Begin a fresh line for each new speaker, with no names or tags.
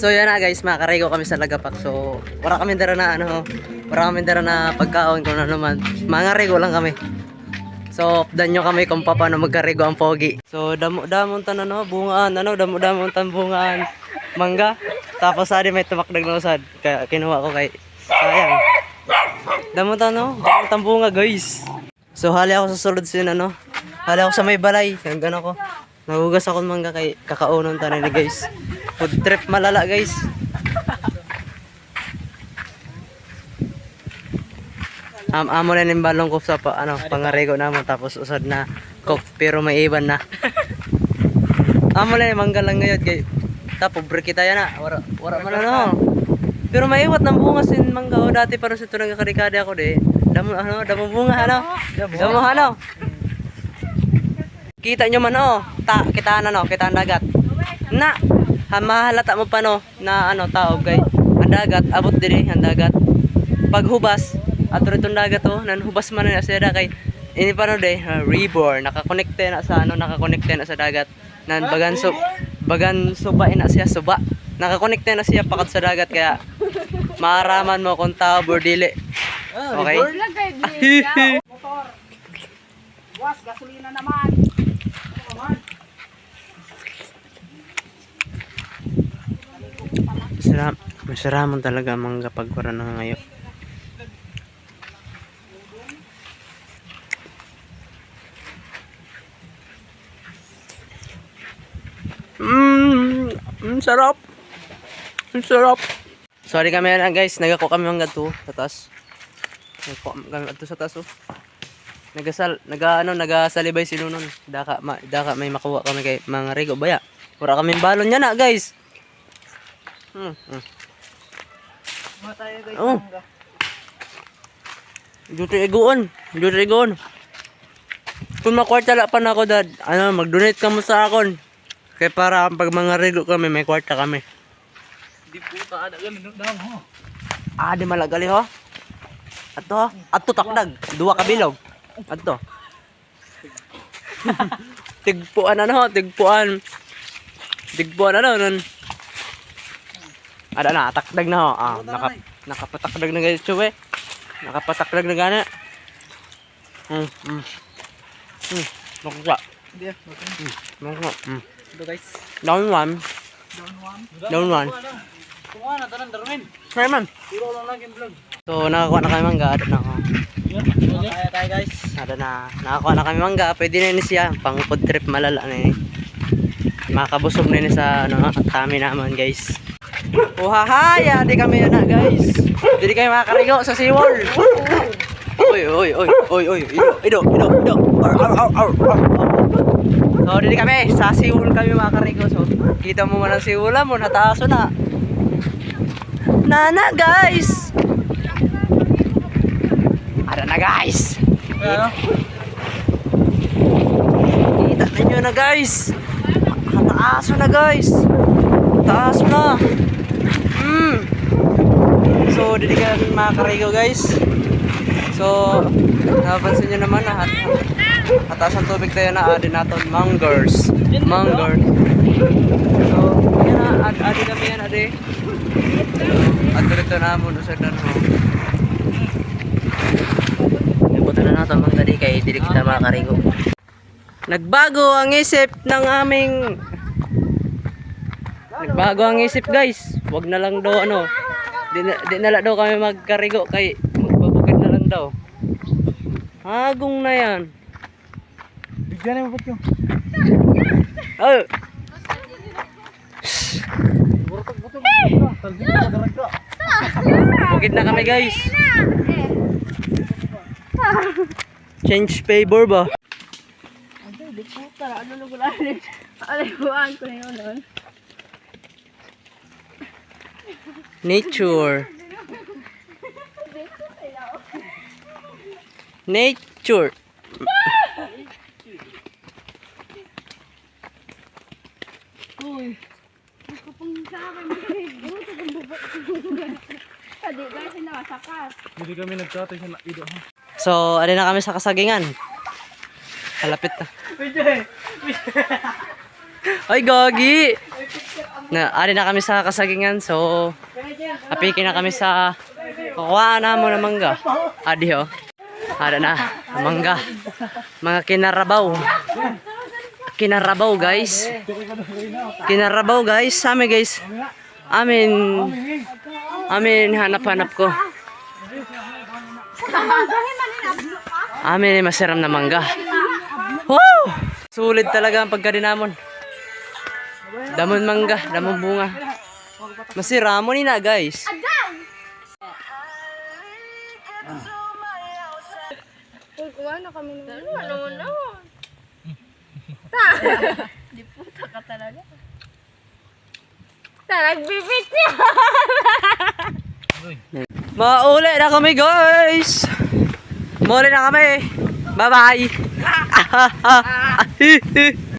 So yan na guys, makakarigo kami sa Lagapak. So wala kami dara na wala kami dara na pagkaon kung ano man. Mangarigo lang kami. So updan nyo kami kung paano magkarigo ang pogi. So damo-damon tan bungaan, damo-damon tan bungaan mangga. Tapos ari may tumakdag na usad. Kaya kinuha ko kay sayang. Damo tan tan bunga guys. So hali ako sa sulod sin hali ako sa may balay. Hanggang ako. Nagugas ako ng mangga kay kakaunon tayo ni guys. Food trip malala guys. Amo na yung balong ko sa pangarigo naman tapos usad na cook pero may iban na. Amo na yung mangga lang ngayon guys. Tapos pobre kita yan na. Wala man Pero may iwat ng bunga sin mangga o dati para sa ito nagkakarikade ako de. Damo bunga Damo Kita nyo man kita ang dagat. Na, mahalata mo pa na taob kay ang dagat, abot din ang dagat. Paghubas, ato itong dagat nanhubas man na siya kay ini pa reborn, nakakonekte na sa dagat. Nan bagan suba na siya suba. Nakakonekte na siya pakat sa dagat kaya maaraman mo kung taob or dili. Okay?
Motor. Was, gasolina naman.
Masaraman talaga ang mangga pagkura na ngayon. Sarap. Sorry kami na guys, nagako kami mangga to sa taas. Nagako kami ato sa taas nagasalibay si Nunon. Daka may makuha kami kay mga rigo baya. Wala kaming balon niya na guys.
Tayo guys, mangga.
Dito iguon. Kung makwarta la pa na ako dad, mag-donate ka mo sa akon. Kaya para pag mga rigo kami, may kwarta kami.
Di puta, ada kami daw ho.
Di malagali ho. Ato takdag, 2 kabilog. Ato. Tigpuan nun. Ada na, takdag na ho. Nakapatakdag na guys, chuwe. Nakapatakdag na gana. Makuha.
Ito guys.
Down one.
Kuha na tanan Darwin.
Try man.
Puro lang lagi vlog.
So nakakuha na kami mangga. Ada na ako.
Kaya tayo guys.
Ada na. Nakakuha na kami mangga. Pwede na ni siya. Pang food trip malala na makabusog na ni sa kami naman guys. Hahaya, di kami na guys. Di kayo makakarigo sa SeaWorld. Oy. Ido. So, di kami sa SeaWorld kami makakarigo. So, kita mo man ang SeaWorld mo, nataaso na. Nana guys. Ada na guys. Kita ninyo na guys. Nataaso na guys. Taas na. So, dito kami makakarigo guys. So, napansin nyo naman na hataas ang tubig tayo na adi natin mangers. So, yan na, adi kami yan adi. At dito na mo sa dano. Ibutan na natin mga di kay dili kita makakarigo. Nagbago ang isip guys. Wag na lang daw di na lang daw kami magkarigo kay magbabukid na lang daw. Hagong na yan.
Bigyan mo ba 'yo?
Oh. Bukid na kami guys. Change favor ba?
Di puta, ano nagulalit? Alikuan ko na yun.
Nature.
Uy. Ako pang sa akin. Buto kong bubot. Hindi guys, nakasakas.
Hindi kami nagkatay sa ido.
So, ali na kami sa kasagingan. Kalapit na. Ay, gagi! Ari na kami sa kasagingan, so apiki na kami sa kukuha na mo ng mangga. Adi ho. Ada na, ang mangga. Mga kinarabaw. Kinarabaw guys. Kinarabaw guys. Sami guys. Amin hanap-hanap ko. Amin masiram na mangga. Wow! Sulit talaga ang pagkadinamon. Damon mangga, damon bunga. Masiramo ni na guys.
Kuha na kami ng ano. Di puta ka talaga. Nagbibit siya.
Mauli na kami guys. Mauli na kami. Bye bye.